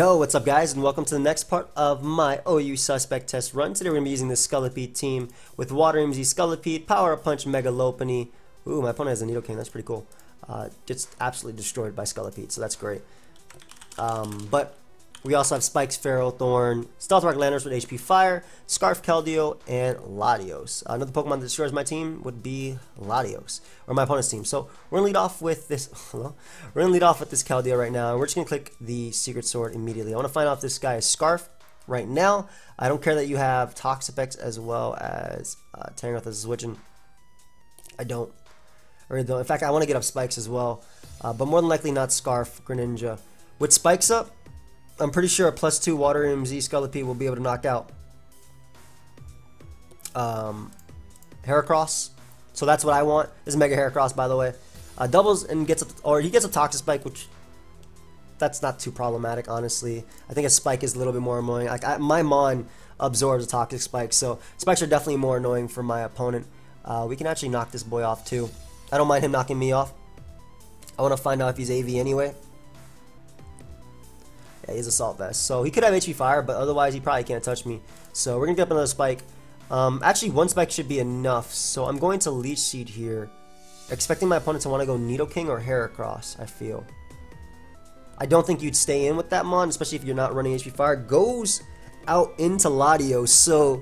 Yo, what's up guys, and welcome to the next part of my OU Suspect test run. Today we're going to be using this Scolipede team with Waterium Z Scolipede, Power Up Punch, Mega Lopunny. Ooh, my opponent has a Nidoking, that's pretty cool. Gets absolutely destroyed by Scolipede, so that's great. But we also have Spikes, Feral Thorn, Stealth Rock Landers with HP Fire, Scarf Keldeo, and Latios. Another Pokemon that destroys my team would be Latios, or my opponent's team. So we're gonna lead off with this. Hello, we're gonna lead off with this Keldeo right now, and we're just gonna click the Secret Sword immediately. I want to find out if this guy is Scarf right now. I don't care that you have Toxapex as well as Tangrowth as switching. I don't. In fact, I want to get up Spikes as well, but more than likely not Scarf Greninja. With Spikes up, I'm pretty sure a +2 Waterium Z Scolipede will be able to knock out Heracross. So that's what I want. This is Mega Heracross, by the way. Doubles and gets he gets a Toxic Spike, which that's not too problematic, honestly. I think a Spike is a little bit more annoying. My Mon absorbs a Toxic Spike, so Spikes are definitely more annoying for my opponent. We can actually knock this boy off too. I don't mind him knocking me off. I want to find out if he's AV anyway. Yeah, he's Assault Vest. So he could have HP Fire, but otherwise he probably can't touch me. So we're going to get up another Spike. Actually, one Spike should be enough. So I'm going to Leech Seed here, expecting my opponent to want to go Nidoking or Heracross, I feel. I don't think you'd stay in with that Mon, especially if you're not running HP Fire. Goes out into Latios. So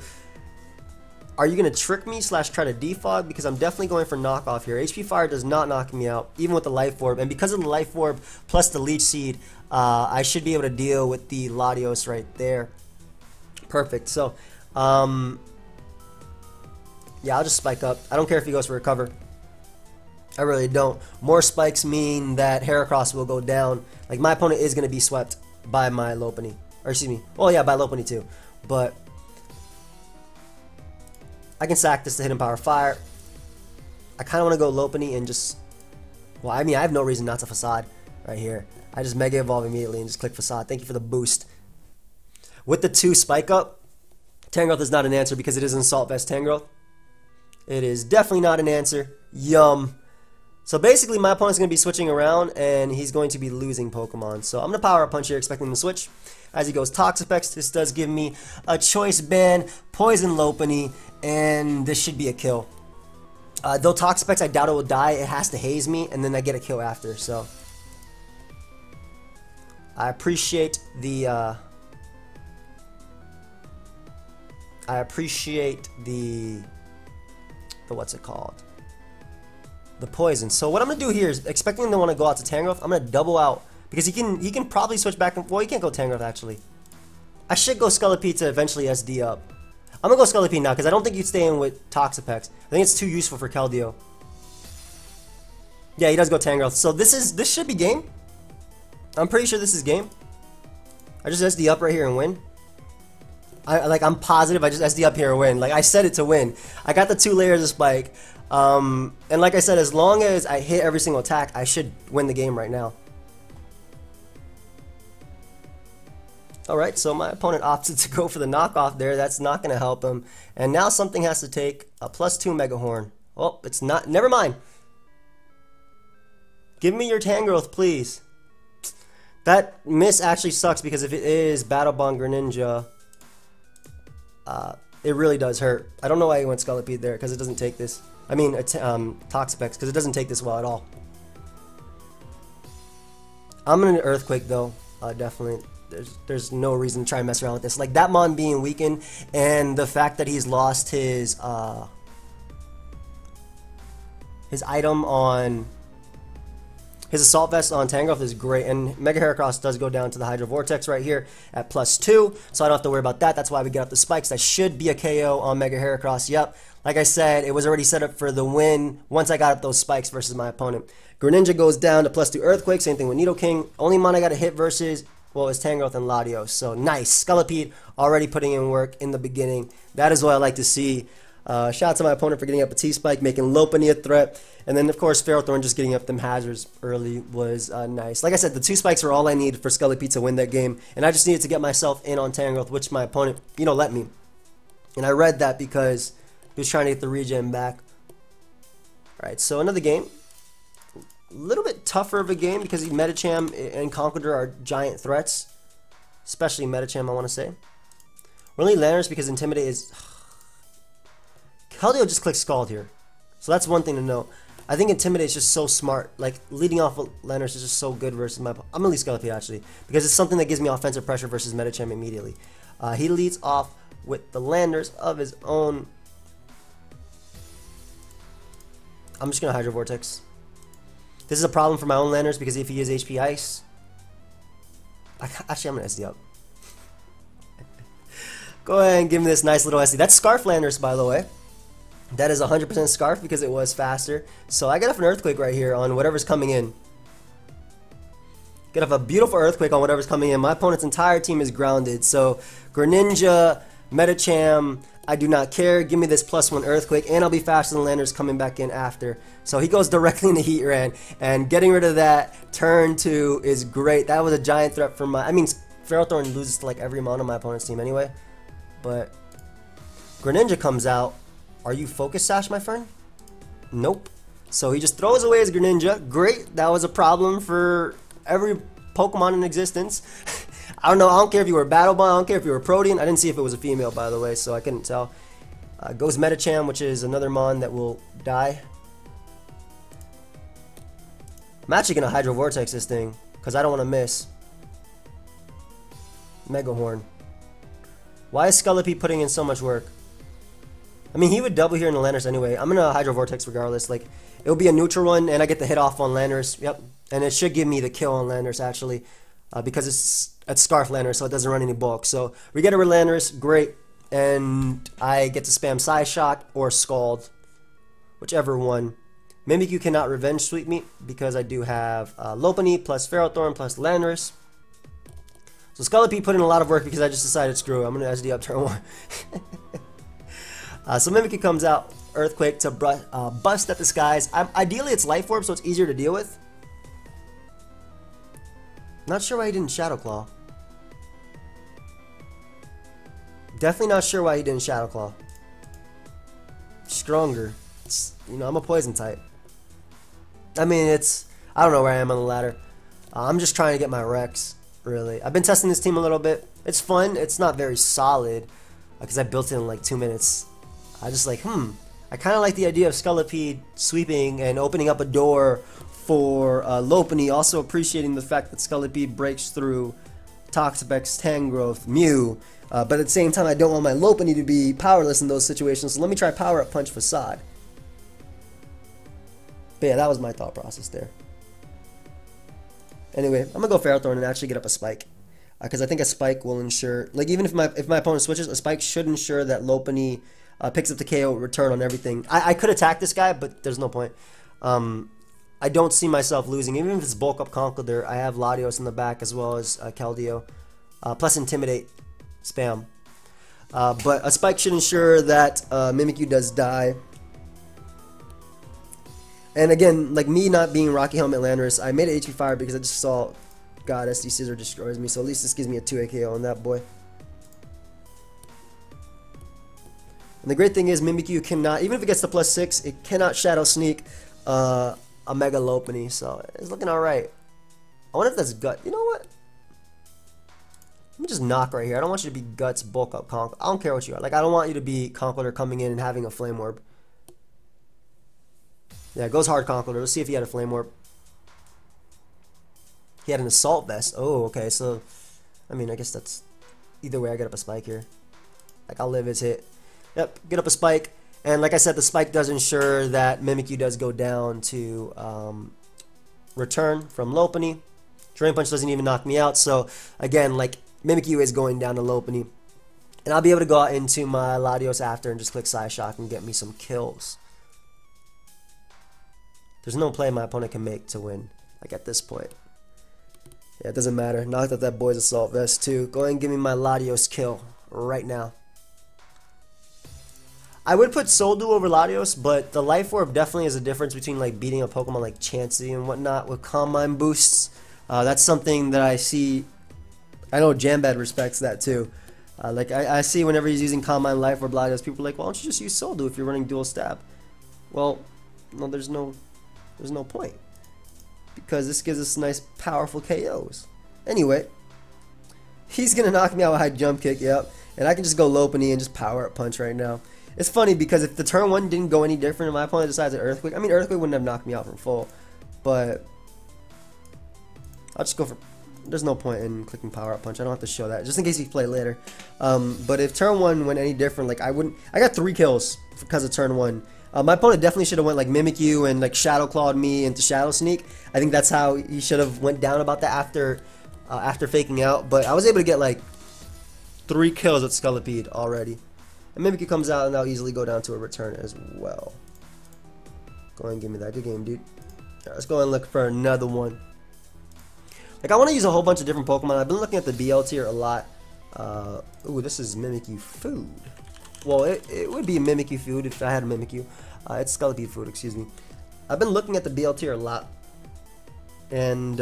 are you going to trick me / try to defog? Because I'm definitely going for knockoff here. HP Fire does not knock me out, even with the Life Orb. And because of the Life Orb plus the Leech Seed, I should be able to deal with the Latios right there. Perfect. So, yeah, I'll just Spike up. I don't care if he goes for Recover. I really don't. More Spikes mean that Heracross will go down. Like, my opponent is going to be swept by my Lopunny. Or, excuse me. Oh, yeah, by Lopunny too. But I can sack this to Hidden Power Fire. I kind of want to go Lopunny and just... Well, I mean, I have no reason not to Facade right here. I just Mega Evolve immediately and just click Facade. Thank you for the boost. With the 2 Spike up, Tangrowth is not an answer because it is an Assault Vest Tangrowth. It is definitely not an answer. Yum. So basically, my opponent's going to be switching around and he's going to be losing Pokemon. So I'm going to Power Up Punch here, expecting him to switch. As he goes Toxapex, this does give me a Choice Band, Poison Lopunny, and this should be a kill. Though Toxapex, I doubt it will die. It has to haze me, and then I get a kill after. So I appreciate the what's it called? The poison. So what I'm gonna do here is, expecting him to want to go out to Tangrowth, I'm gonna double out because he can probably switch back and, well, he can't go Tangrowth actually. I should go Scolipede to eventually SD up. I'm gonna go Scolipede now because I don't think you'd stay in with Toxapex. I think it's too useful for Keldeo. Yeah, he does go Tangrowth. So this should be game. I'm pretty sure this is game. I just SD up right here and win. I'm positive I just SD up here and win. Like, I said it to win. I got the 2 layers of Spike. And like I said, as long as I hit every single attack, I should win the game right now. Alright, so my opponent opted to go for the knockoff there. That's not going to help him. And now something has to take a +2 Mega Horn. Oh, it's not. Never mind. Give me your Tangrowth, please. That miss actually sucks because if it is Battle Bond Greninja, it really does hurt. I don't know why he went Scolipede there because it doesn't take this. I mean, Toxapex, because it doesn't take this well at all. I'm going to Earthquake though, definitely. There's no reason to try and mess around with this. Like, that Mon being weakened and the fact that he's lost his item on his Assault Vest on Tangrowth is great, and Mega Heracross does go down to the Hydro Vortex right here at +2, so I don't have to worry about that. That's why we get up the Spikes. That should be a KO on Mega Heracross. Yep, like I said, it was already set up for the win once I got up those Spikes versus my opponent. Greninja goes down to +2 Earthquake, same thing with Nidoking. Only Mon I got to hit versus, well, is Tangrowth and Latios. So nice. Scolipede already putting in work in the beginning. That is what I like to see. Shout out to my opponent for getting up a T-Spike, making Lopunny a threat. And then, of course, Feral Thorn just getting up them hazards early was nice. Like I said, the 2 Spikes were all I needed for Scolipede to win that game. And I just needed to get myself in on Tangrowth, which my opponent, let me. And I read that because he was trying to get the regen back. Alright, so another game. A little bit tougher of a game because Medicham and Conqueror are giant threats. especially Medicham, I want to say. We're only Landers because Intimidate is... Keldeo just clicks Scald here. So that's one thing to know. I think Intimidate is just so smart. Like, leading off with Landers is just so good versus my... I'm going to lead Scolipede, actually. Because it's something that gives me offensive pressure versus Medicham immediately. He leads off with the Landers of his own. I'm just going to Hydro Vortex. This is a problem for my own Landers because if he is HP Ice... Actually, I'm going to SD up. Go ahead and give me this nice little SD. That's Scarf Landers, by the way. That is 100% Scarf because it was faster. So I get off an Earthquake right here on whatever's coming in. Get off a beautiful Earthquake on whatever's coming in. My opponent's entire team is grounded. So Greninja, Medicham, I do not care. Give me this +1 Earthquake and I'll be faster than Landers coming back in after. So he goes directly into Heatran. And getting rid of that turn 2 is great. That was a giant threat for my... I mean, Ferrothorn loses to like every mon on my opponent's team anyway. But Greninja comes out. Are you Focus Sash, my friend? Nope. So he just throws away his Greninja. Great. That was a problem for every Pokemon in existence. I don't know. I don't care if you were a Battle Bond. I don't care if you were a Protean. I didn't see if it was a female, by the way, so I couldn't tell. Goes Medicham, which is another Mon that will die. I'm actually going to Hydro Vortex this thing because I don't want to miss. Mega Horn. Why is Scolipede putting in so much work? I mean, he would double here in the Landers anyway. I'm going to Hydro Vortex regardless. Like, it will be a neutral one, and I get the hit off on Landers. Yep. And it should give me the kill on Landers, actually, because it's Scarf Landers, so it doesn't run any bulk. So we get a Landers, great. And I get to spam Psyshock or Scald, whichever one. Mimikyu cannot Revenge Sweep me because I do have Lopunny plus Ferrothorn plus Landers. So Scolipede put in a lot of work because I just decided, screw it, I'm going to SD up turn 1. So Mimikyu comes out, Earthquake to bust at the skies. Ideally it's Life Orb, so it's easier to deal with. Not sure why he didn't Shadow Claw. Definitely not sure why he didn't Shadow Claw. Stronger. You know, I'm a Poison type. I mean, I don't know where I am on the ladder. I'm just trying to get my Rex, really. I've been testing this team a little bit. It's fun. It's not very solid because I built it in like 2 minutes. I just like, I kind of like the idea of Scolipede sweeping and opening up a door for Lopunny, also appreciating the fact that Scolipede breaks through Toxapex, Tangrowth, Mew, but at the same time I don't want my Lopunny to be powerless in those situations, so let me try Power Up Punch Facade. But yeah, that was my thought process there. Anyway, I'm going to go Ferrothorn and actually get up a Spike. Because I think a Spike will ensure, like even if my opponent switches, a Spike should ensure that Lopunny picks up the KO return on everything. I could attack this guy, but there's no point. I don't see myself losing. Even if it's Bulk Up Conkeldurr, I have Latios in the back as well as Keldeo. Plus Intimidate. Spam. But a Spike should ensure that Mimikyu does die. And again, like me not being Rocky Helmet Landorus, I made it HP Fire because I just saw, God, SD Scissor destroys me. So at least this gives me a 2 KO on that boy. And the great thing is Mimikyu cannot, even if it gets to +6, it cannot Shadow Sneak a Mega Lopunny. So it's looking alright. I wonder if that's Gut. You know what? Let me just knock right here. I don't want you to be Guts, Bulk Up, Conk. I don't care what you are. Like, I don't want you to be Conkeldurr coming in and having a Flame Orb. Yeah, it goes hard Conkeldurr. Let's see if he had a Flame Orb. He had an Assault Vest. Oh, okay. So, I mean, I guess that's... Either way, I get up a Spike here. Like, I'll live his hit. Yep, get up a Spike. And like I said, the Spike does ensure that Mimikyu does go down to return from Lopunny. Drain Punch doesn't even knock me out. So, again, like, Mimikyu is going down to Lopunny. And I'll be able to go out into my Latios after and just click Psyshock and get me some kills. There's no play my opponent can make to win, like at this point. Yeah, it doesn't matter. Knocked out that boy's Assault Vest too. Go ahead and give me my Latios kill right now. I would put Soldu over Latios, but the Life Orb definitely is a difference between like beating a Pokemon like Chansey and whatnot with Calm Mind boosts. That's something that I see. I know Jambad respects that too. Like I see whenever he's using Calm Mind, Life Orb, Latios, people are like, why don't you just use Soldu if you're running dual stab? Well, no, there's no point, because this gives us nice powerful KOs. Anyway, He's gonna knock me out with high jump kick, yep. And I can just go Lopunny and just power up punch right now. It's funny because if the turn 1 didn't go any different and my opponent decides an Earthquake, I mean Earthquake wouldn't have knocked me out from full. But I'll just go for, there's no point in clicking power up punch. I don't have to show that, just in case you play later. But if turn 1 went any different, like I got 3 kills because of turn 1. My opponent definitely should have went like Mimikyu and like Shadow Clawed me into Shadow Sneak. I think that's how he should have went down about that after faking out. But I was able to get like 3 kills with Scolipede already. And Mimikyu comes out and I'll easily go down to a return as well. Go ahead and give me that. Good game, dude. Right, let's go and look for another one. Like I want to use a whole bunch of different Pokemon. I've been looking at the BL tier a lot. Ooh, this is Mimikyu food. Well, it would be Mimikyu food if I had a Mimikyu. It's Scolipede food, excuse me. I've been looking at the BL tier a lot. And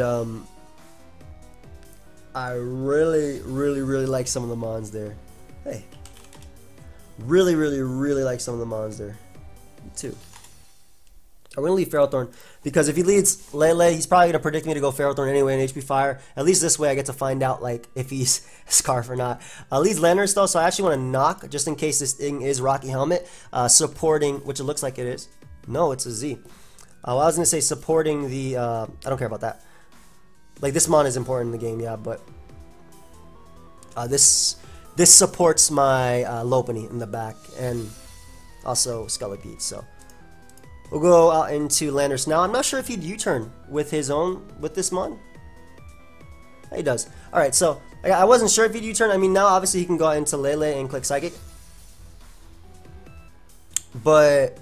I really like some of the mons there. Hey. Really like some of the mons there. Me too. I'm going to leave Ferrothorn because if he leads Lele, he's probably going to predict me to go Ferrothorn anyway in HP Fire. At least this way I get to find out like if he's Scarf or not. Leads Landorus though, so I actually want to knock just in case this thing is Rocky Helmet. Supporting, which it looks like it is. No, it's a Z. Well, I was going to say supporting the, I don't care about that. Like this mon is important in the game, yeah, but this supports my Lopunny in the back and also Scolipede, so we'll go out into Landorus now. I'm not sure if he'd U-turn with his own, with this mon. He does. Alright, so I wasn't sure if he'd U-turn. I mean, now obviously he can go out into Lele and click Psychic. But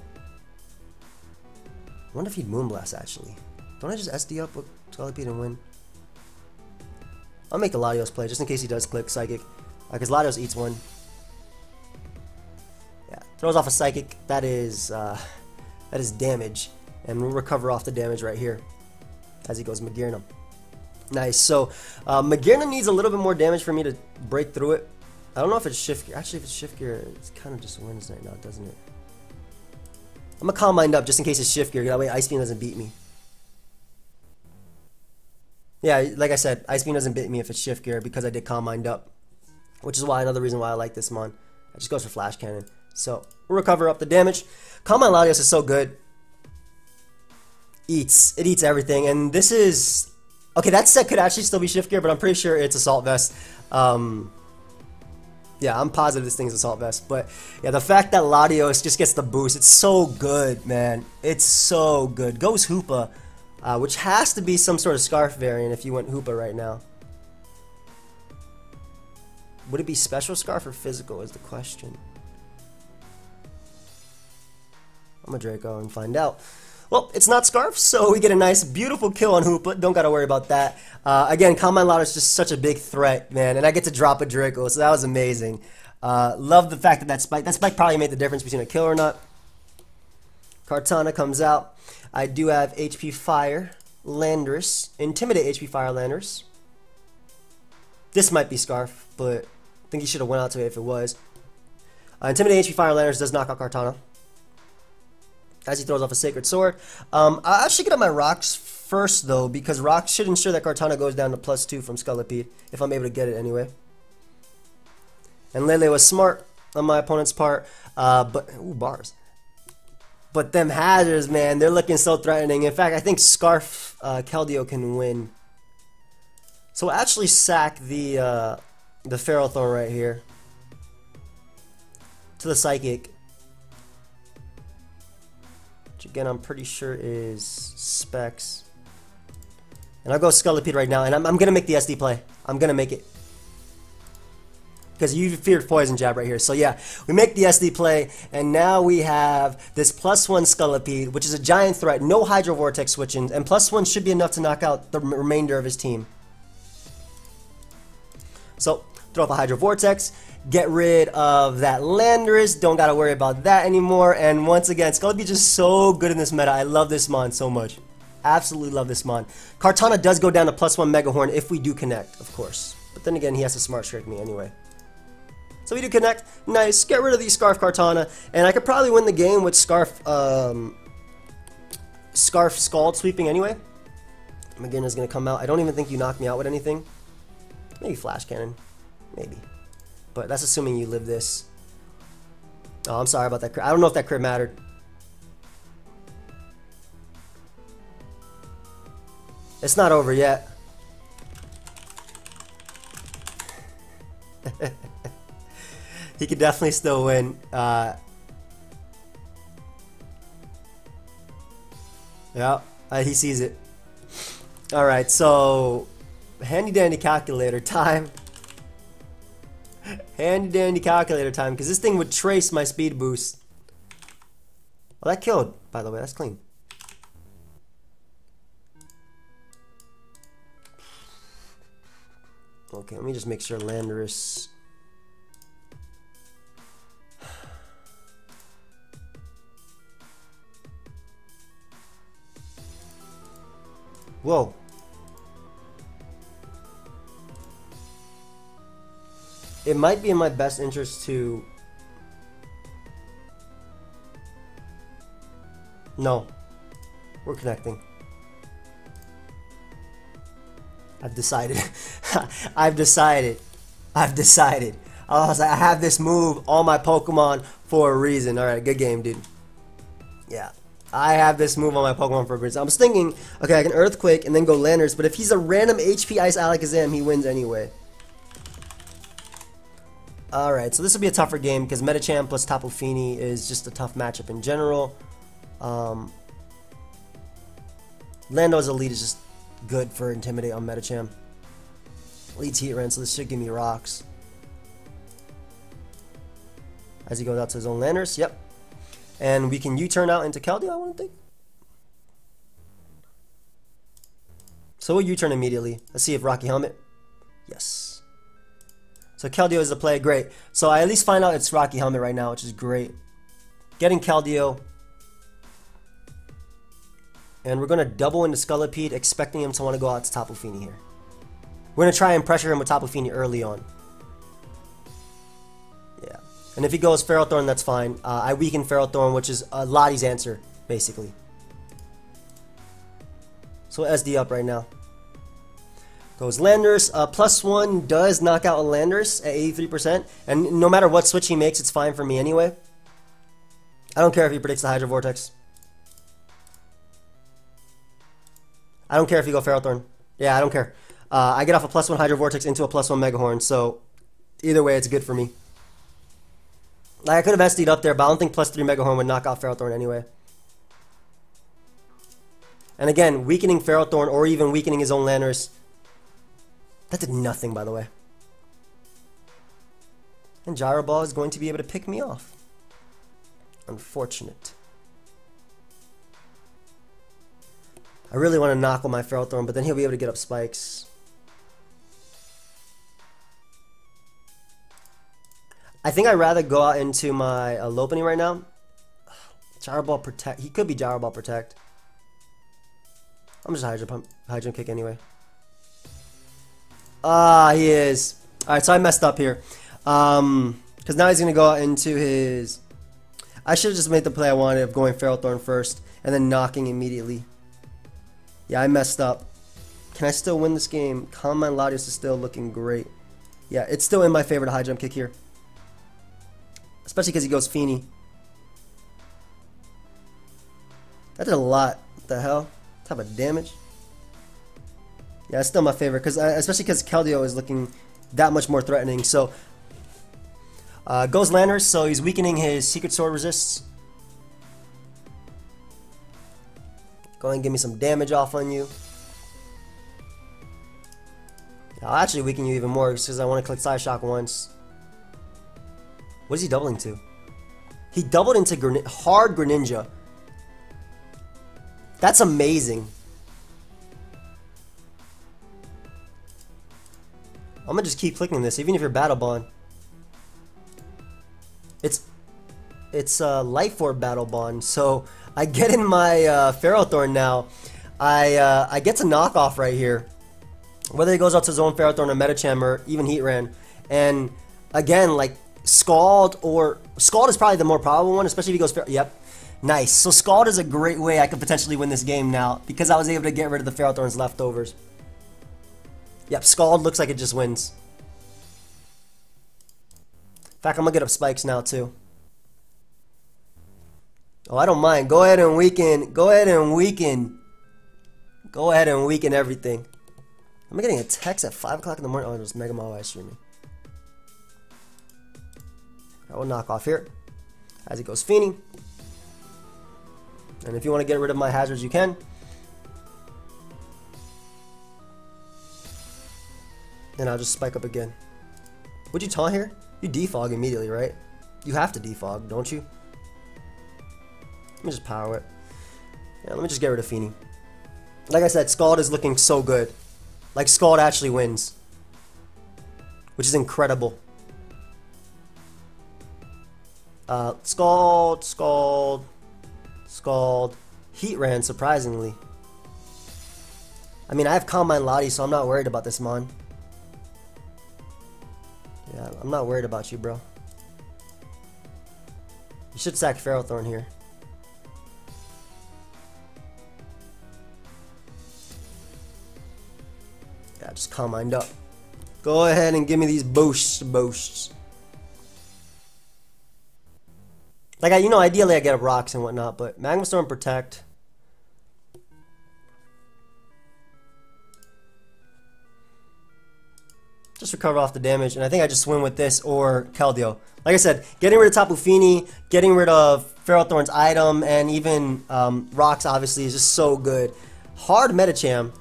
I wonder if he'd Moonblast actually. Don't I just SD up with Scolipede and win? I'll make the Latios play just in case he does click Psychic. Because Latios eats one. Yeah, throws off a Psychic. That is damage. And we'll recover off the damage right here. As he goes Magearna. Nice. So, Magearna needs a little bit more damage for me to break through it. I don't know if it's Shift Gear. Actually, if it's Shift Gear, it kind of just wins right now, doesn't it? I'm going to Calm Mind up just in case it's Shift Gear. That way Ice Beam doesn't beat me. Yeah, like I said, Ice Beam doesn't beat me if it's Shift Gear because I did Calm Mind up. Which is why another reason why I like this mon. It just goes for Flash Cannon. So, we'll recover up the damage. Calm Mind Latios is so good. It eats everything. And this is... Okay, that set could actually still be Shift Gear, but I'm pretty sure it's Assault Vest. Yeah, I'm positive this thing's Assault Vest. But, yeah, the fact that Latios just gets the boost, it's so good, man. It's so good. Goes Hoopa, which has to be some sort of Scarf variant if you went Hoopa right now. Would it be Special Scarf or Physical is the question. I'm a Draco and find out. Well, it's not Scarf, so we get a nice, beautiful kill on Hoopa. Don't gotta worry about that. Again, Calm Mind Latios is just such a big threat, man, and I get to drop a Draco, so that was amazing. Love the fact that that spike probably made the difference between a kill or not. Kartana comes out. I do have HP Fire Landorus, Intimidate HP Fire Landorus. This might be Scarf, but I think he should have went out to it if it was. Intimidate HP Fire Landorus does knock out Kartana. As he throws off a Sacred Sword. I should get up my Rocks first, though, because Rocks should ensure that Kartana goes down to +2 from Scolipede, if I'm able to get it anyway. And Lele was smart on my opponent's part, but... Ooh, bars. But them hazards, man, they're looking so threatening. In fact, I think Scarf Keldeo can win. So we'll actually sack the Ferrothorn right here. To the Psychic. Which again, I'm pretty sure is Specs. And I'll go Scolipede right now, and I'm going to make the SD play. I'm going to make it. Because you feared Poison Jab right here. So yeah, we make the SD play, and now we have this +1 Scolipede, which is a giant threat. No Hydro Vortex switching, and +1 should be enough to knock out the remainder of his team. So, throw up a Hydro Vortex, get rid of that Landorus, don't gotta worry about that anymore, and once again, Scolipede is just so good in this meta. I love this mon so much. Absolutely love this mon. Kartana does go down to +1 Mega Horn if we do connect, of course. But then again, he has to Smart Strike me anyway. So we do connect. Nice. Get rid of these Scarf Kartana, and I could probably win the game with Scarf Scald sweeping anyway. Magearna's gonna come out. I don't even think you knock me out with anything. Maybe Flash Cannon. Maybe. But that's assuming you live this. Oh, I'm sorry about that crit. I don't know if that crit mattered. It's not over yet. He could definitely still win. Yeah, he sees it. Alright, so handy dandy calculator time. Handy dandy calculator time, because this thing would trace my speed boost. Well, that killed, by the way. That's clean. Okay, let me just make sure Landorus. Whoa. It might be in my best interest to... No. We're connecting. I've decided. I've decided. I was like, I have this move on my Pokemon for a reason. Alright, good game, dude. Yeah. I have this move on my Pokemon for a reason. I was thinking, okay, I can Earthquake and then go Landorus, but if he's a random HP Ice Alakazam, he wins anyway. Alright, so this will be a tougher game because Medicham plus Tapu Fini is just a tough matchup in general. Lando's Elite is just good for Intimidate on Medicham. Leads Heatran, so this should give me rocks. As he goes out to his own Landorus, yep. And we can U-turn out into Keldeo, I want to think. So we'll U-turn immediately. Let's see if Rocky Helmet. Yes. So Keldeo is the play, great. So I at least find out it's Rocky Helmet right now, which is great. Getting Keldeo. And we're going to double into Scolipede, expecting him to want to go out to Tapu Fini here. We're going to try and pressure him with Tapu Fini early on. Yeah. And if he goes Ferrothorn, that's fine. I weaken Ferrothorn, which is Lottie's answer, basically. So SD up right now. Goes Landorus. +1 does knock out a Landorus at 83%. And no matter what switch he makes, it's fine for me anyway. I don't care if he predicts the Hydro Vortex. I don't care if you go Ferrothorn. Yeah, I don't care. I get off a +1 Hydro Vortex into a +1 Mega Horn, so either way, it's good for me. Like, I could have SD'd up there, but I don't think +3 Mega Horn would knock out Ferrothorn anyway. And again, weakening Ferrothorn or even weakening his own Landorus. That did nothing, by the way. And Gyro Ball is going to be able to pick me off. Unfortunate. I really want to knock on my Ferrothorn, but then he'll be able to get up spikes. I think I'd rather go out into my Lopunny right now. Gyro Ball Protect. He could be Gyro Ball Protect. I'm just Hydro Kick anyway. Ah, he is. Alright, so I messed up here. Because now he's going to go out into his... I should have just made the play I wanted of going Ferrothorn first and then knocking immediately. Yeah, I messed up. Can I still win this game? Calm Mind Latios is still looking great. Yeah, it's still in my favor to high jump kick here. Especially because he goes Fini. That did a lot. What the hell? What type of damage? Yeah, it's still my favorite, especially because Keldeo is looking that much more threatening. So, goes Landorus, so he's weakening his Secret Sword resists. Go ahead and give me some damage off on you. I'll actually weaken you even more because I want to click Side Shock once. What is he doubling to? He doubled into Hard Greninja. That's amazing. I'm gonna just keep clicking this, even if you're Battle Bond. It's Life Orb Battle Bond, so I get in my Ferrothorn now. I get to knock off right here. Whether he goes out to his own Ferrothorn or Medicham or even Heatran. And again, like Scald is probably the more probable one, especially if he goes yep. Nice. So Scald is a great way I could potentially win this game now because I was able to get rid of the Ferrothorn's leftovers. Yep, Scald looks like it just wins. fact, I'm gonna get up spikes now too. Oh, I don't mind. Go ahead and weaken. Go ahead and weaken. Go ahead and weaken everything. I'm getting a text at 5 o'clock in the morning. Oh, there's Mega Mall live streaming. I will knock off here. As it goes Fini. And if you want to get rid of my hazards, you can. And I'll just spike up again. Would you taunt here? You defog immediately, right? You have to defog, don't you? Let me just power it. Yeah, let me just get rid of Fini. Like I said, Scald is looking so good. Like, Scald actually wins. Which is incredible. Scald. Heat ran, surprisingly. I mean, I have Combine Lottie, so I'm not worried about this, Mon. Yeah, I'm not worried about you, bro. You should sack Ferrothorn here. Yeah, just Combined up. Go ahead and give me these boosts. Like, ideally I get up rocks and whatnot, but Magma Storm Protect. Just recover off the damage, and I think I just win with this or Keldeo. Like I said, getting rid of Tapu Fini, getting rid of Ferrothorn's item, and even rocks obviously is just so good. Hard Medicham.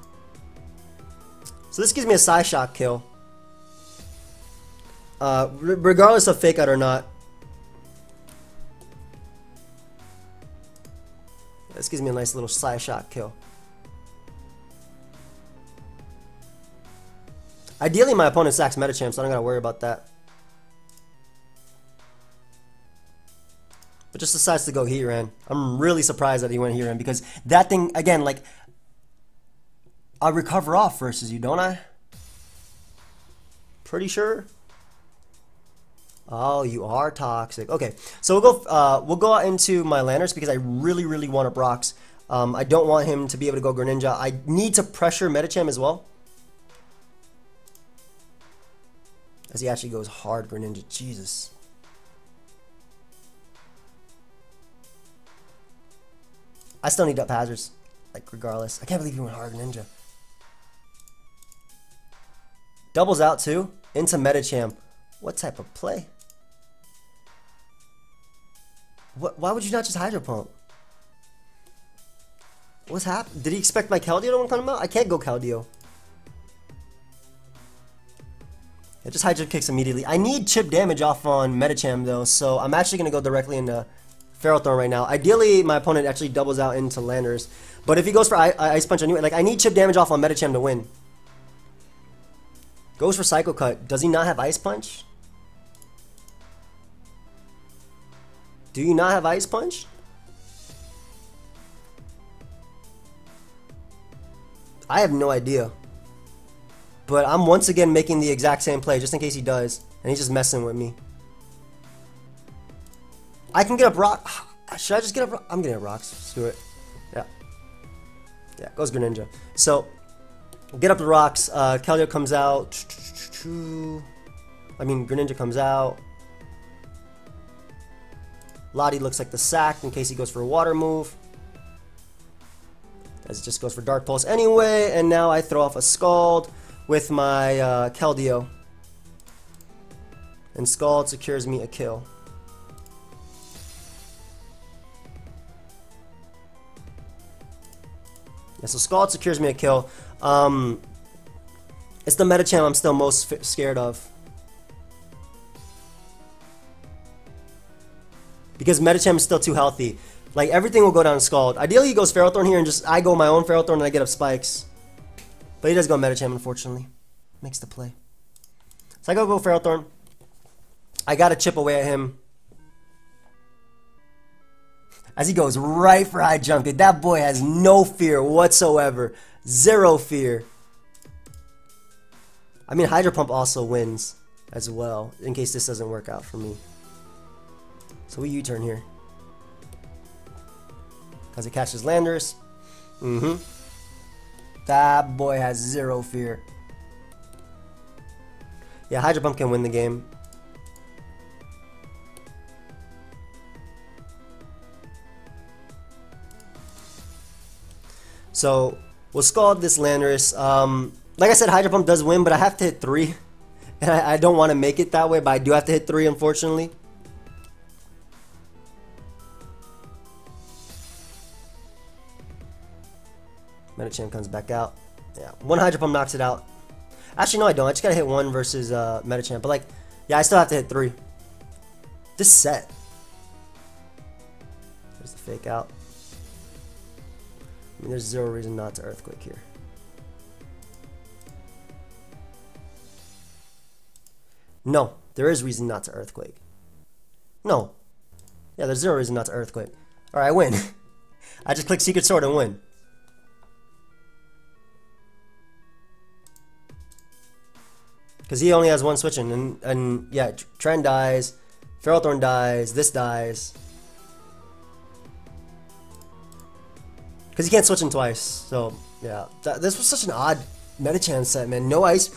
So this gives me a Psyshock kill. Regardless of Fake Out or not. This gives me a nice little Psyshock kill. Ideally, my opponent sacks Medicham, so I don't gotta worry about that. But just decides to go Heat Ran. I'm really surprised that he went Heat Ran because that thing, again, like, I recover off versus you, don't I? Pretty sure. Oh, you are toxic. Okay, so we'll go out into my Landers because I really want up rocks. I don't want him to be able to go Greninja. I need to pressure Medicham as well. As he actually goes hard Greninja. Jesus. I still need up hazards. Like, regardless. I can't believe he went hard Greninja. Doubles out too. Into Medicham. What type of play? Why would you not just Hydro Pump? What's happened? Did he expect my Keldeo to come out? I can't go Keldeo. It just Hydro Kicks immediately. I need chip damage off on Medicham though, so I'm actually going to go directly into Ferrothorn right now. Ideally, my opponent actually doubles out into Landers. But if he goes for Ice Punch anyway, like, I need chip damage off on Medicham to win. Goes for Psycho Cut. Does he not have Ice Punch? Do you not have Ice Punch? I have no idea. But I'm once again making the exact same play just in case he does. And he's just messing with me. I can get up rock. Should I just get up rock? I'm getting up rocks. Screw it. Yeah. Yeah, goes Greninja. So, get up the rocks. Keldeo comes out. Greninja comes out. Lottie looks like the sack in case he goes for a water move. As it just goes for Dark Pulse anyway. And now I throw off a Scald with my Keldeo. And Scald secures me a kill. Yeah, so Scald secures me a kill. It's the Medicham I'm still most scared of. Because Medicham is still too healthy. Like, everything will go down to Scald. Ideally, he goes Ferrothorn here and just I go my own Ferrothorn and I get up spikes. But he does go Medicham, unfortunately. Makes the play. So I go Ferrothorn. I gotta chip away at him. As he goes right for high jump. That boy has no fear whatsoever. Zero fear. I mean, Hydro Pump also wins as well, in case this doesn't work out for me. So we U-turn here. Because it catches Landers. That boy has zero fear. Yeah, Hydro Pump can win the game. So we'll Scald this Landorus. Like I said, Hydro Pump does win, but I have to hit 3. And I don't want to make it that way, but I do have to hit 3, unfortunately. Medicham comes back out. Yeah, 1 Hydro Pump knocks it out. Actually, no, I don't. I just gotta hit 1 versus Medicham. But, like, yeah, I still have to hit 3. This set. There's the fake out. I mean, there's 0 reason not to Earthquake here. No, there is reason not to Earthquake. No. Yeah, there's 0 reason not to Earthquake. Alright, I win. I just click Secret Sword and win. Because he only has 1 switching, and yeah, Trend dies, Ferrothorn dies, this dies. Because he can't switch him twice, so yeah. This was such an odd Medicham set, man. No ice.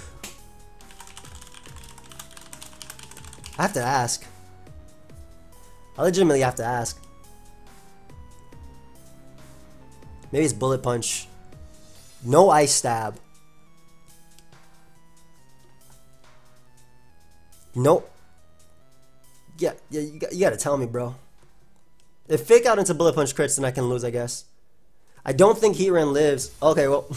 I have to ask. I legitimately have to ask. Maybe it's Bullet Punch. No Ice Stab. Nope. Yeah, you gotta tell me, bro. If Fake Out into Bullet Punch crits, then I can lose, I guess. I don't think Heatran lives. Okay, well.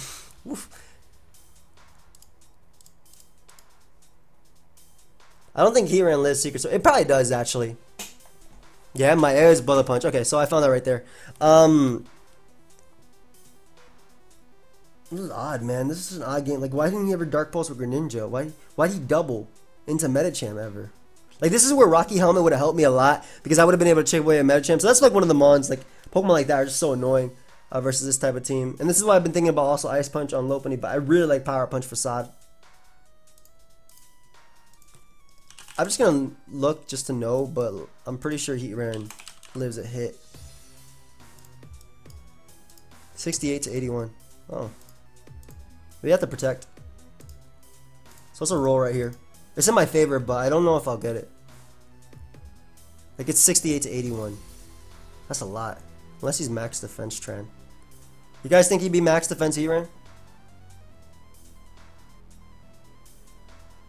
I don't think Heatran lives Secret Sword. It probably does, actually. Yeah, my air is Bullet Punch. Okay, so I found that right there. This is odd, man. This is an odd game. Like, why didn't he ever Dark Pulse with Greninja? Why'd he double into Medicham ever? Like, this is where Rocky Helmet would have helped me a lot, because I would have been able to chip away at Medicham. So that's like one of the mons. Like, Pokemon like that are just so annoying versus this type of team. And this is why I've been thinking about also Ice Punch on Lopunny, but I really like Power Punch Facade. I'm just gonna look just to know, but I'm pretty sure Heatran lives a hit. 68 to 81. Oh. We have to protect. So it's a roll right here. It's in my favor, but I don't know if I'll get it. Like, it's 68 to 81. That's a lot. Unless he's max defense Tran. You guys think he'd be max defense Heatran?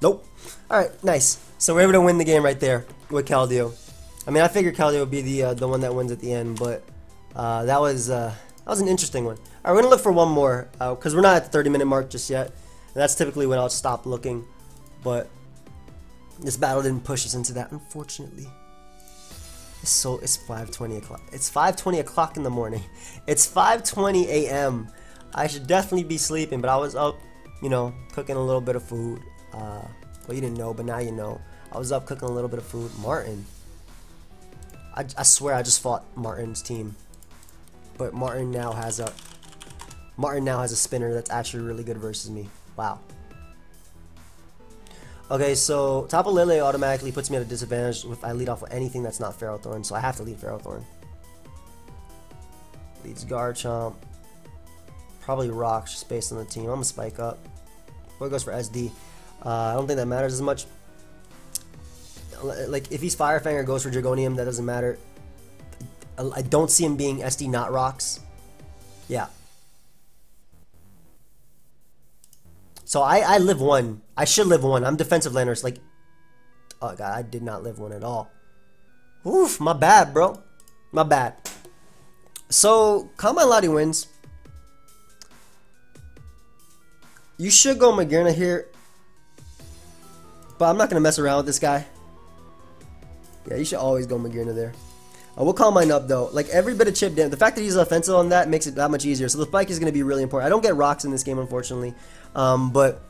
Nope. Alright, nice. So we're able to win the game right there with Keldeo. I mean, I figured Keldeo would be the one that wins at the end, but that was an interesting one. Alright, we're gonna look for one more because we're not at the 30-minute mark just yet. And that's typically when I'll stop looking, but this battle didn't push us into that, unfortunately. It's 5:20 o'clock. It's 5:20 o'clock in the morning. It's 5:20 a.m. I should definitely be sleeping, but I was up, you know, cooking a little bit of food. Well, you didn't know, but now you know. I was up cooking a little bit of food. Martin. I swear I just fought Martin's team. But Martin now has a spinner that's actually really good versus me. Wow. Okay, so Tapu Lele automatically puts me at a disadvantage if I lead off with anything that's not Ferrothorn, so I have to lead Ferrothorn. Leads Garchomp. Probably Rocks just based on the team. I'm gonna spike up. Or it goes for SD. I don't think that matters as much. Like, if he's Fire Fang or goes for Dragonium, that doesn't matter. I don't see him being SD not Rocks. Yeah. So I live 1. I should live 1. I'm defensive Landorus. Like, oh god, I did not live 1 at all. Oof, my bad, bro. My bad. So, Combine Lottie wins. You should go Magearna here. But I'm not going to mess around with this guy. Yeah, you should always go Magearna there. We'll call mine up, though. Like, every bit of chip damage. The fact that he's offensive on that makes it that much easier. So the spike is going to be really important. I don't get rocks in this game, unfortunately. But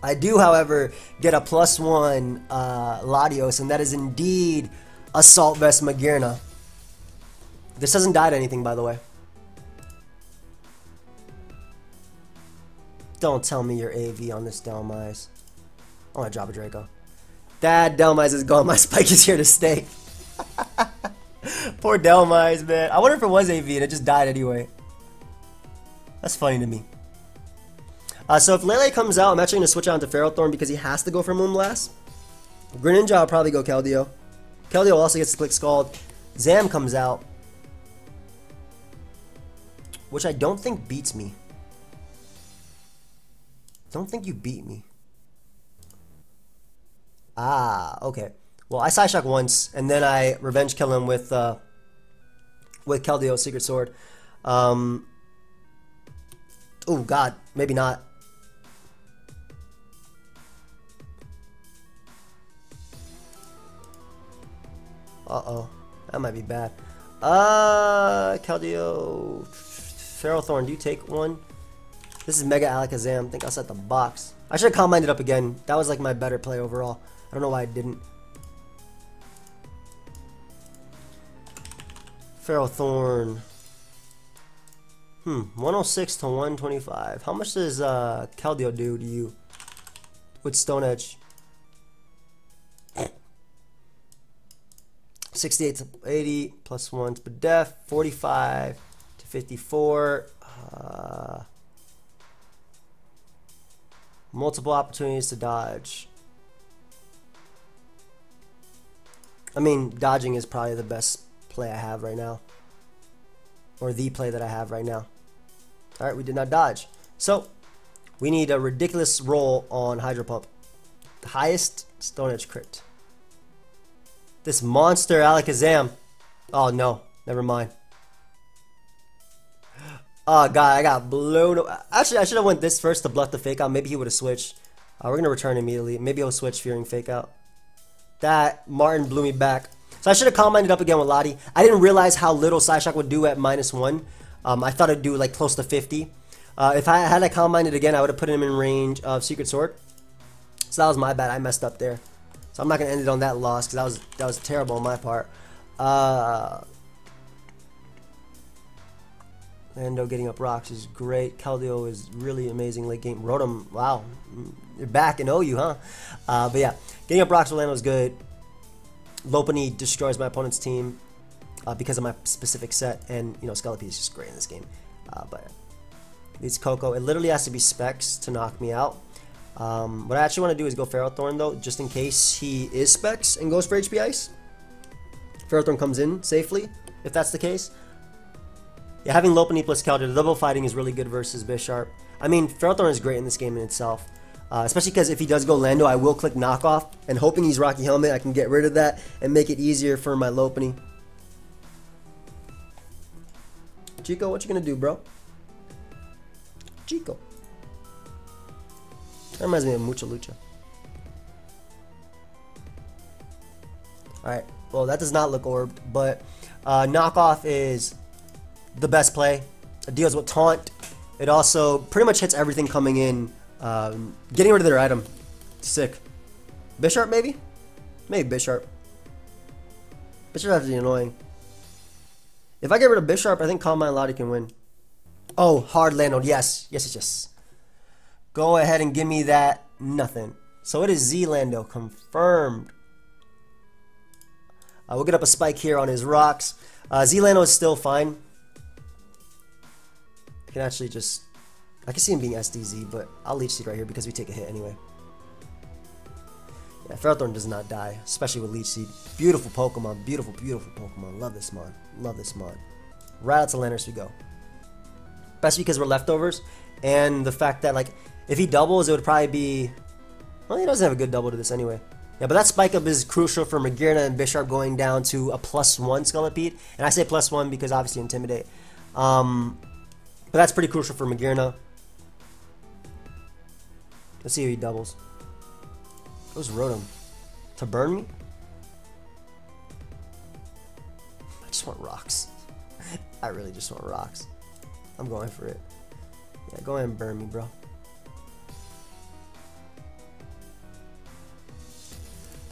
I do, however, get a +1 Latios. And that is indeed Assault Vest Magearna. This doesn't die to anything, by the way. Don't tell me you're AV on this Delmise. I want to drop a Draco. That Delmise is gone. My spike is here to stay. Poor Delmise, man. I wonder if it was AV and it just died anyway. That's funny to me. So if Lele comes out, I'm actually going to switch out into Ferrothorn because he has to go for Moonblast. Greninja, I'll probably go Keldeo. Keldeo also gets to click Scald. Zam comes out. which I don't think beats me. Don't think you beat me. Ah, okay. Well, I Side Shock once, and then I revenge kill him with Keldeo Secret Sword. Oh God, maybe not. Uh-oh, that might be bad. Keldeo, Ferrothorn, do you take one? This is Mega Alakazam. I think I'll set the box. I should have combined it up again. That was like my better play overall. I don't know why I didn't. Ferrothorn. 106 to 125. How much does Keldeo do to you with Stone Edge? 68 to 80 plus 1 to def. 45 to 54. Multiple opportunities to dodge. I mean, dodging is probably the best play I have right now. Or the play that I have right now. Alright, we did not dodge. So, we need a ridiculous roll on Hydro Pump. The highest Stone Edge crit. This monster Alakazam. Oh no, never mind. Oh god, I got blown. Actually, I should have went this first to bluff the fake out. Maybe he would have switched. We're gonna return immediately. Maybe he'll switch fearing fake out. That Martin blew me back. So I should have combined it up again with Lottie. I didn't realize how little Side Shock would do at -1. I thought it'd do like close to 50. If I had combined it again, I would have put him in range of Secret Sword. So that was my bad. I messed up there. So I'm not gonna end it on that loss because that was terrible on my part. Lando getting up rocks is great. Keldeo is really amazing late game. Rotom, wow, you're back in OU, huh? But yeah, getting up rocks with Lando is good. Lopunny destroys my opponent's team because of my specific set, and you know Scolipede is just great in this game. But it's Coco. It literally has to be Specs to knock me out. What I actually want to do is go Ferrothorn though, just in case he is Specs and goes for HP Ice. Ferrothorn comes in safely, if that's the case. Yeah, having Lopunny plus Keldeo, the double fighting is really good versus Bisharp. I mean, Ferrothorn is great in this game in itself. Especially because if he does go Lando, I will click knockoff, and hoping he's Rocky Helmet, I can get rid of that and make it easier for my Lopunny. Chico, what you gonna do, bro? Chico. That reminds me of Mucha Lucha. Alright, well that does not look orbed, but knockoff is the best play. It deals with taunt. It also pretty much hits everything coming in. Getting rid of their item. Sick. Bisharp maybe? Maybe Bisharp. Bisharp has to be annoying. If I get rid of Bisharp, I think Calm Mind Lottie can win. Oh, hard Lando. Yes. Yes. Go ahead and give me that. Nothing. So it is Z Lando. Confirmed. We'll get up a spike here on his rocks. Z Lando is still fine. I can actually just... I can see him being SDZ, but I'll Leech Seed right here because we take a hit anyway. Yeah, Ferrothorn does not die, especially with Leech Seed. Beautiful Pokemon. Beautiful Pokemon. Love this mod. Love this mod. Right out to Landers we go. Especially because we're leftovers, and the fact that, like, if he doubles, it would probably be... Well, he doesn't have a good double to this anyway. Yeah, but that spike up is crucial for Magearna and Bisharp going down to a +1 Scolipede. And I say +1 because obviously Intimidate. But that's pretty crucial for Magearna. Let's see who he doubles. Who's Rotom? To burn me? I just want rocks. I really just want rocks. I'm going for it. Yeah, go ahead and burn me, bro.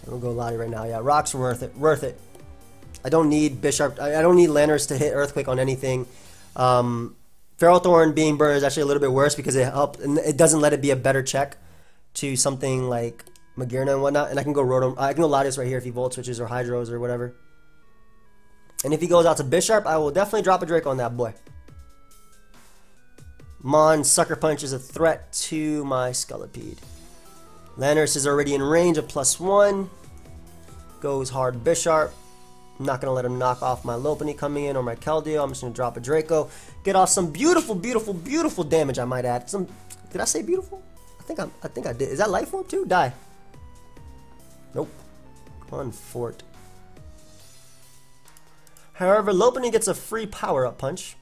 We'll go Lottie right now. Yeah, rocks are worth it. Worth it. I don't need Bisharp. I don't need Landers to hit Earthquake on anything. Ferrothorn being burned is actually a little bit worse because it doesn't let it be a better check to something like Magearna and whatnot. And I can go Rotom. I can go Latios right here if he Volt Switches or Hydros or whatever. And if he goes out to Bisharp, I will definitely drop a Drake on that boy. Mon Sucker Punch is a threat to my Scolipede. Landers is already in range of +1. Goes hard Bisharp. I'm not going to let him knock off my Lopunny coming in or my Keldeo. I'm just going to drop a Draco. Get off some beautiful, beautiful, beautiful damage, I might add. Did I say beautiful? I think I did. Is that Life Orb too? Die. Nope. Come on, Fort. However, Lopunny gets a free power-up punch.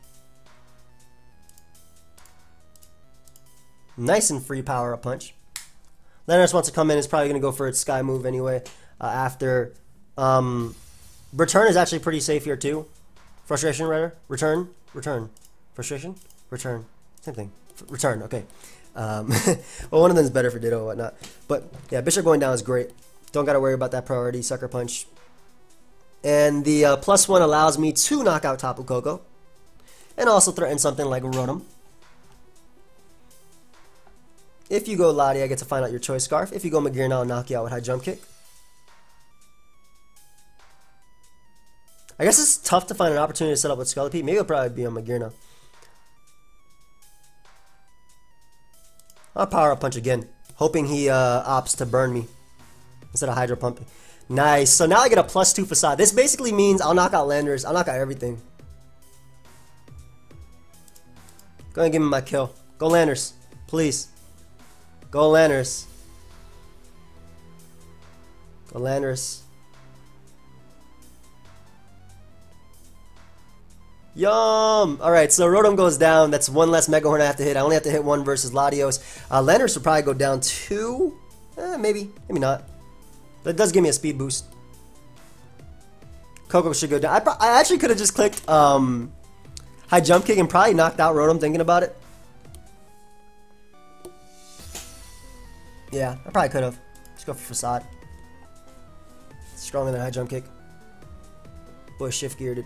Nice and free power-up punch. Landorus wants to come in. It's probably going to go for its Sky move anyway. After Return is actually pretty safe here too. Frustration, rather. Return. Frustration. Return. Same thing. Return. Okay. Well, one of them is better for Ditto or whatnot. But yeah, Bishop going down is great. Don't got to worry about that priority. Sucker Punch. And the +1 allows me to knock out Tapu Koko. And also threaten something like Rotom. If you go Lottie, I get to find out your choice Scarf. If you go Magearna, I'll knock you out with High Jump Kick. I guess it's tough to find an opportunity to set up with Scolipede. Maybe it'll probably be on Magearna. I'll Power Up Punch again, hoping he opts to burn me instead of Hydro Pumping. Nice. So now I get a +2 Facade. This basically means I'll knock out Landorus. I'll knock out everything. Go ahead and give me my kill. Go Landorus, please. Go Landorus. Go Landorus. Yum! Alright, so Rotom goes down. That's one less Mega Horn I have to hit. I only have to hit one versus Latios. Landorus will probably go down 2. Maybe. Maybe not. That does give me a speed boost. Koko should go down. I actually could have just clicked High Jump Kick and probably knocked out Rotom thinking about it. Yeah, I probably could have. Just go for Facade. Stronger than High Jump Kick. Boy, shift geared it.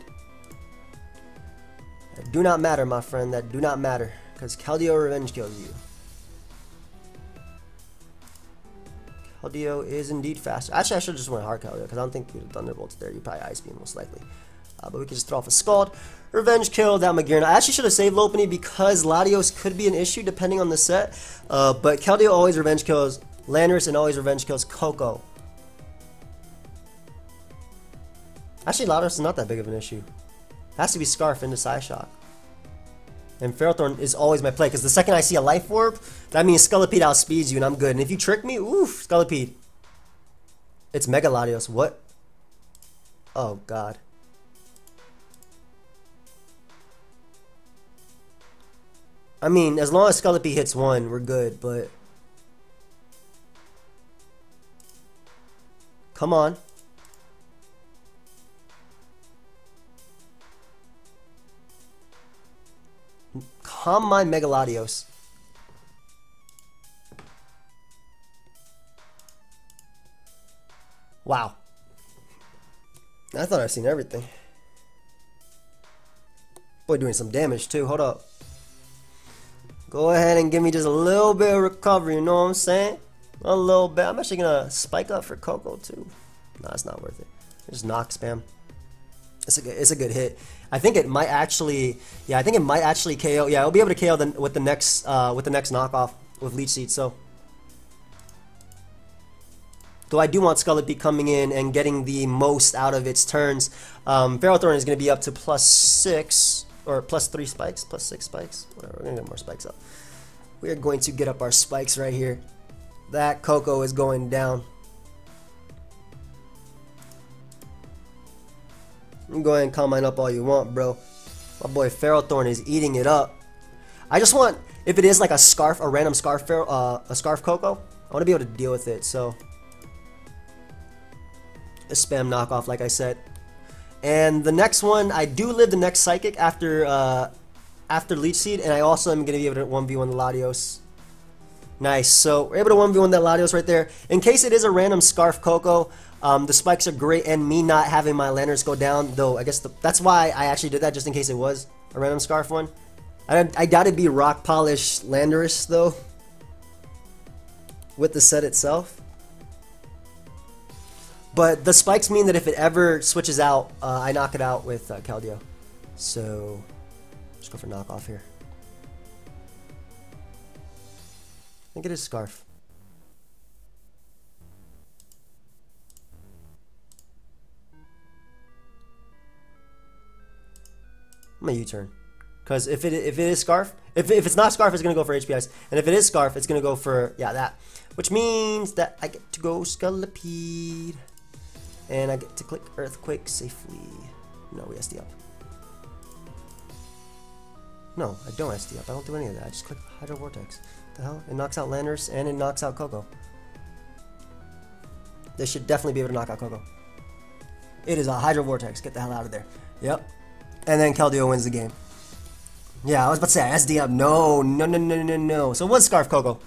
That do not matter, my friend. That do not matter. Because Keldeo Revenge kills you. Keldeo is indeed faster. Actually, I should have just went hard Keldeo because I don't think you Thunderbolt's there. You probably Ice Beam most likely. But we can just throw off a Scald. Revenge kill that Magearna. I actually should have saved Lopunny because Latios could be an issue depending on the set. But Keldeo always Revenge kills Landorus and always Revenge kills Koko. Actually, Latios is not that big of an issue. It has to be Scarf into Psyshock. And Ferrothorn is always my play, because the second I see a Life Orb, that means Scolipede outspeeds you and I'm good. And if you trick me, oof, Scolipede. It's Mega Latios. What? Oh, God. I mean, as long as Scolipede hits 1, we're good, but... Come on. Calm my Mega Latios. Wow. I thought I'd seen everything. Boy, doing some damage too. Hold up. Go ahead and give me just a little bit of recovery, you know what I'm saying? A little bit. I'm actually gonna spike up for Koko too. No, it's not worth it. Just knock spam. It's a good hit. I think it might actually, yeah, I think it might actually KO. Yeah, I'll be able to KO with the next knockoff with Leech Seed. So, though I do want Scolipede coming in and getting the most out of its turns. Ferrothorn is going to be up to +6 or +3 spikes, +6 spikes. Whatever, we're going to get more spikes up. We are going to get up our spikes right here. That Koko is going down. You can go ahead and calm mine up all you want, bro. My boy Ferrothorn is eating it up. I just want, if it is like a Scarf, a random Scarf, a Scarf Koko, I want to be able to deal with it. So, a spam knockoff, like I said. And the next one, I do live the next Psychic after Leech Seed, and I also am going to be able to 1v1 the Latios. Nice. So we're able to 1v1 that Latios right there. In case it is a random Scarf Koko, the spikes are great, and me not having my Landorus go down, though I guess that's why I actually did that, just in case it was a random Scarf one. I doubt it'd be Rock Polish Landorus, though, with the set itself. But the spikes mean that if it ever switches out, I knock it out with Keldeo. So, let's go for knockoff here. I think it is Scarf. I'm gonna U-turn. Because if it is Scarf, if it's not Scarf, it's gonna go for HPIs, and if it is Scarf, it's gonna go for that, which means that I get to go Scolipede, and I get to click Earthquake safely. No, we SD up. No, I don't SD up. I don't do any of that. I just click Hydro Vortex. What the hell? It knocks out Landers and it knocks out Coco. This should definitely be able to knock out Coco. It is a Hydro Vortex. Get the hell out of there. Yep. And then Keldeo wins the game. Yeah, I was about to say SD up. No, no, no, no, no, no. So what's Scarf Coco?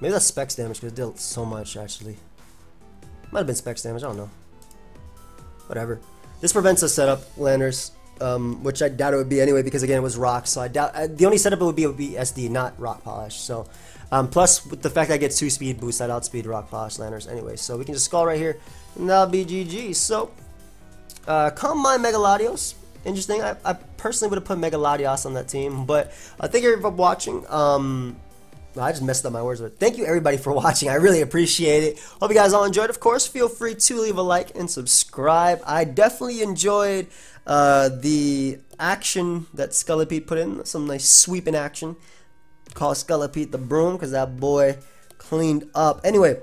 Maybe that's Specs damage because it dealt so much actually. Might have been Specs damage. I don't know. Whatever. This prevents a setup Landers. Which I doubt it would be anyway because again it was rock, so I doubt the only setup it would be SD, not rock polish. So plus with the fact that I get 2 speed boost, I'd outspeed rock polish Landers anyway. So we can just skull right here and that'll be GG. So come my Megaladios. Interesting. I personally would have put Megaladios on that team, but thank you for watching. I just messed up my words, but thank you everybody for watching. I really appreciate it. Hope you guys all enjoyed. Of course, feel free to leave a like and subscribe. I definitely enjoyed the action that Scolipede put in. Some nice sweeping action. Call Scolipede the broom because that boy cleaned up. Anyway,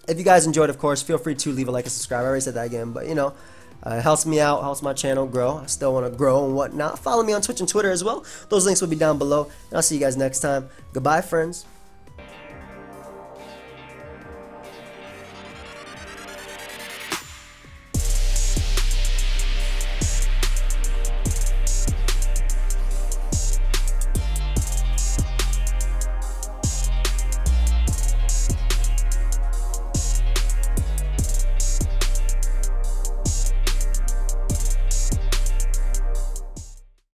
if you guys enjoyed, of course, feel free to leave a like and subscribe. I already said that again, but you know, it helps me out, helps my channel grow. I still want to grow and whatnot. Follow me on Twitch and Twitter as well. Those links will be down below. And I'll see you guys next time. Goodbye, friends.